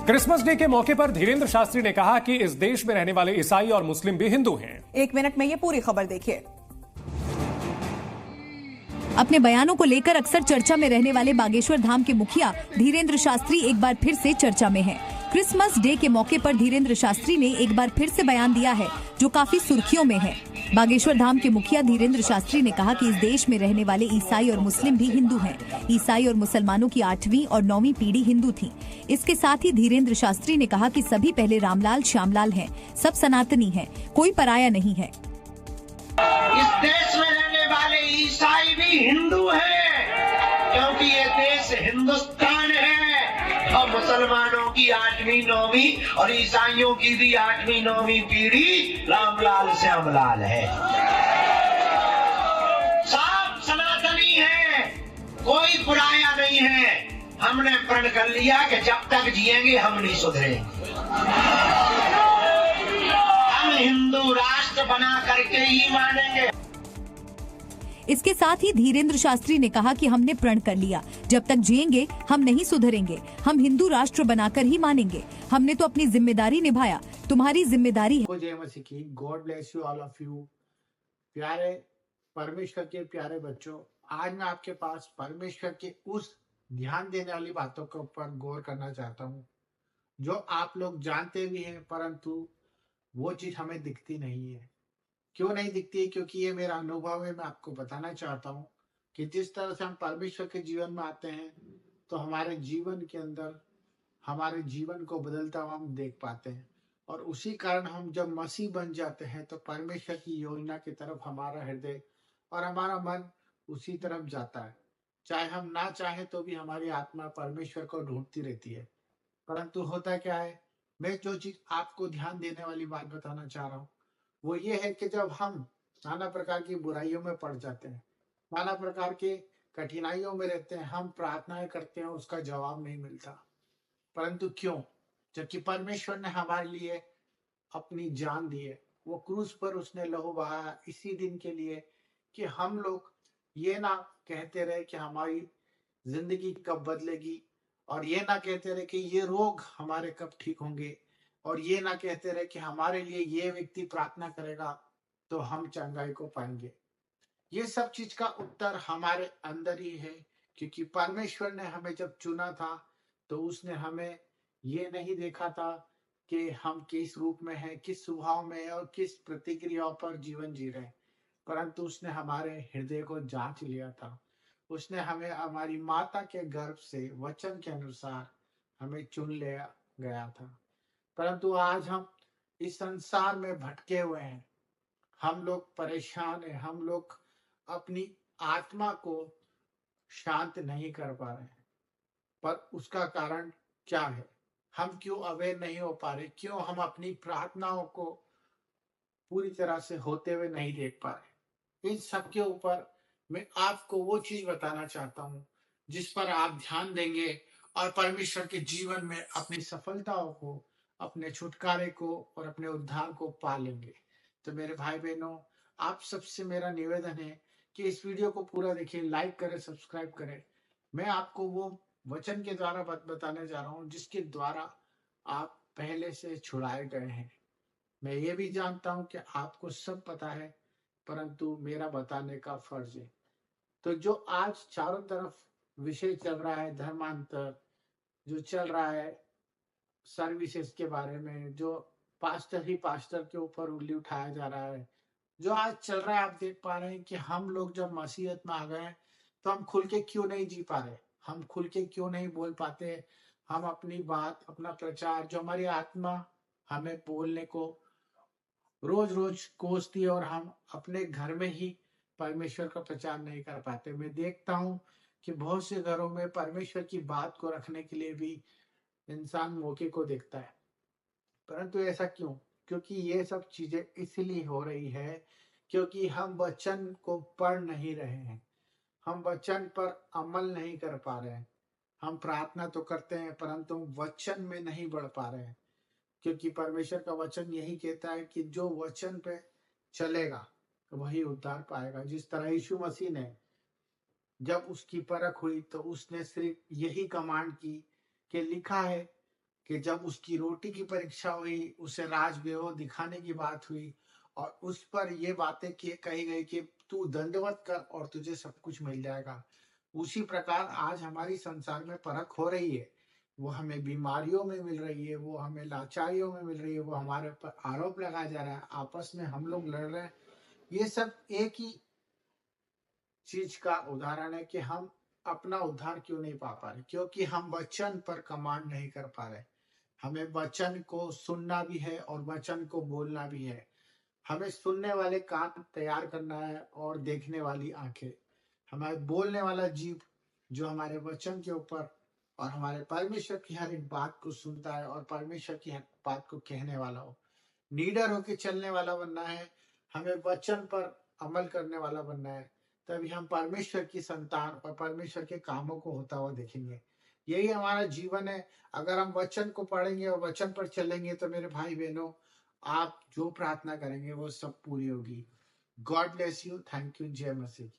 Christmas day के मौके पर धीरेन्द्र शास्त्री ने कहा कि इस देश में रहने वाले ईसाई और मुस्लिम भी हिंदू हैं। एक मिनट में ये पूरी खबर देखिए। अपने बयानों को लेकर अक्सर चर्चा में रहने वाले बागेश्वर धाम के मुखिया धीरेन्द्र शास्त्री एक बार फिर से चर्चा में हैं। क्रिसमस डे के मौके पर धीरेन्द्र शास्त्री ने एक बार फिर से बयान दिया है जो काफी सुर्खियों में है। बागेश्वर धाम के मुखिया धीरेन्द्र शास्त्री ने कहा कि इस देश में रहने वाले ईसाई और मुस्लिम भी हिंदू हैं। ईसाई और मुसलमानों की 8वीं और 9वीं पीढ़ी हिंदू थी। इसके साथ ही धीरेन्द्र शास्त्री ने कहा कि सभी पहले रामलाल श्यामलाल हैं, सब सनातनी हैं, कोई पराया नहीं है। इस देश में रहने वाले ईसाई भी हिंदू हैं, क्योंकि ये देश हिंदुस्तान है। और मुसलमानों की 8वीं 9वीं और ईसाइयों की भी 8वीं 9वीं पीढ़ी रामलाल श्यामलाल है। सब सनातनी है, कोई पराया नहीं है। हमने प्रण कर लिया कि जब तक जिएंगे हम नहीं सुधरेंगे। हम हिंदू राष्ट्र बना करके ही मानेंगे। इसके साथ ही धीरेन्द्र शास्त्री ने कहा कि हमने प्रण कर लिया, जब तक जिएंगे हम नहीं सुधरेंगे, हम हिंदू राष्ट्र बनाकर ही मानेंगे। हमने तो अपनी जिम्मेदारी निभाया, तुम्हारी जिम्मेदारी है। जय मसीह की। God bless you all of you. प्यारे परमेश्वर के प्यारे बच्चों, आज मैं आपके पास परमेश्वर के उस ध्यान देने वाली बातों के ऊपर गौर करना चाहता हूँ जो आप लोग जानते भी हैं, परंतु वो चीज हमें दिखती नहीं है। क्यों नहीं दिखती है? क्योंकि ये मेरा अनुभव है। मैं आपको बताना चाहता हूँ कि जिस तरह से हम परमेश्वर के जीवन में आते हैं तो हमारे जीवन के अंदर हमारे जीवन को बदलता हुआ हम देख पाते हैं, और उसी कारण हम जब मसीह बन जाते हैं तो परमेश्वर की योजना की तरफ हमारा हृदय और हमारा मन उसी तरफ जाता है। चाहे हम ना चाहें तो भी हमारी आत्मा परमेश्वर को ढूंढती रहती है। परंतु होता क्या है, मैं जो चीज आपको ध्यान देने वाली बात बताना चाह रहा हूँ वो ये है कि जब हम नाना प्रकार की बुराइयों में पड़ जाते हैं, नाना प्रकार के कठिनाइयों में रहते हैं, हम प्रार्थनाएं करते हैं, उसका जवाब नहीं मिलता। परंतु क्यों? जबकि परमेश्वर ने हमारे लिए अपनी जान दी है, वो क्रूस पर उसने लहू बहाया इसी दिन के लिए कि हम लोग ये ना कहते रहे कि हमारी जिंदगी कब बदलेगी, और ये ना कहते रहे कि ये रोग हमारे कब ठीक होंगे, और ये ना कहते रहे कि हमारे लिए ये व्यक्ति प्रार्थना करेगा तो हम चंगाई को पाएंगे। ये सब चीज का उत्तर हमारे अंदर ही है, क्योंकि परमेश्वर ने हमें जब चुना था तो उसने हमें ये नहीं देखा था कि हम किस रूप में हैं, किस स्वभाव में हैं और किस प्रतिक्रियाओं पर जीवन जी रहे हैं, परंतु उसने हमारे हृदय को जांच लिया था। उसने हमें हमारी माता के गर्भ से वचन के अनुसार हमें चुन लिया गया था। परंतु आज हम इस संसार में भटके हुए हैं, हम लोग परेशान हैं, हम लोग अपनी आत्मा को शांत नहीं कर पा रहे हैं। पर उसका कारण क्या है? हम क्यों अवेयर नहीं हो पा रहे? क्यों हम अपनी प्रार्थनाओं को पूरी तरह से होते हुए नहीं देख पा रहे? इन सब के ऊपर मैं आपको वो चीज बताना चाहता हूँ जिस पर आप ध्यान देंगे और परमेश्वर के जीवन में अपनी सफलताओं को, अपने छुटकारे को और अपने उद्धार को पा लेंगे। तो मेरे भाई बहनों, आप सबसे मेरा निवेदन है कि इस वीडियो को पूरा देखिए, लाइक करें, सब्सक्राइब करें। मैं आपको वो वचन के द्वारा बताने जा रहा हूँ जिसके द्वारा आप पहले से छुड़ाए गए हैं। मैं ये भी जानता हूँ कि आपको सब पता है, परंतु मेरा बताने का फर्ज है। तो जो आज चारों तरफ विषय चल रहा है, धर्मांतर जो चल रहा है, सर्विसेज के बारे में, जो पास्टर ही पास्टर के ऊपर उंगली उठाया जा रहा है, जो आज चल रहा है, आप देख पा रहे हैं कि हम लोग जब मसीहत में आ गए तो हम खुल के क्यों नहीं जी पा रहे, हम खुल के क्यों नहीं बोल पाते, हम अपनी बात, अपना प्रचार, जो हमारी आत्मा हमें बोलने को रोज रोज कोसती है, और हम अपने घर में ही परमेश्वर का प्रचार नहीं कर पाते। मैं देखता हूँ कि बहुत से घरों में परमेश्वर की बात को रखने के लिए भी इंसान मौके को देखता है, परंतु ऐसा क्यों? क्योंकि ये सब चीजें इसलिए हो रही है क्योंकि हम वचन को पढ़ नहीं रहे हैं, हम वचन पर अमल नहीं कर पा रहे हैं। हम प्रार्थना तो करते हैं परंतु वचन में नहीं बढ़ पा रहे हैं, क्योंकि परमेश्वर का वचन यही कहता है कि जो वचन पे चलेगा वही उद्धार पाएगा। जिस तरह यीशु मसीह ने जब उसकी परख हुई तो उसने सिर्फ यही कमांड की कि लिखा है कि जब उसकी रोटी की परीक्षा हुई, उसे राजवैभव दिखाने की बात हुई और उस पर ये बातें कही गई कि तू दंडवत कर और तुझे सब कुछ मिल जाएगा। उसी प्रकार आज हमारी संसार में परख हो रही है। वो हमें बीमारियों में मिल रही है, वो हमें लाचारियों में मिल रही है, वो हमारे पर आरोप लगाया जा रहा है, आपस में हम लोग लड़ रहे हैं। ये सब एक ही चीज का उदाहरण है कि हम अपना उद्धार क्यों नहीं पा पा रहे, क्योंकि हम वचन पर कमांड नहीं कर पा रहे। हमें वचन को सुनना भी है और वचन को बोलना भी है। हमें सुनने वाले कान तैयार करना है और देखने वाली आंखें। हमें बोलने वाला जीव जो हमारे वचन के ऊपर और हमारे परमेश्वर की हर एक बात को सुनता है और परमेश्वर की हर बात को कहने वाला हो। नीडर होके चलने वाला बनना है। हमें वचन पर अमल करने वाला बनना है। तभी हम परमेश्वर की संतान और परमेश्वर के कामों को होता हुआ देखेंगे। यही हमारा जीवन है। अगर हम वचन को पढ़ेंगे और वचन पर चलेंगे तो मेरे भाई बहनों, आप जो प्रार्थना करेंगे वो सब पूरी होगी। God bless you. Thank you. जय मसीह।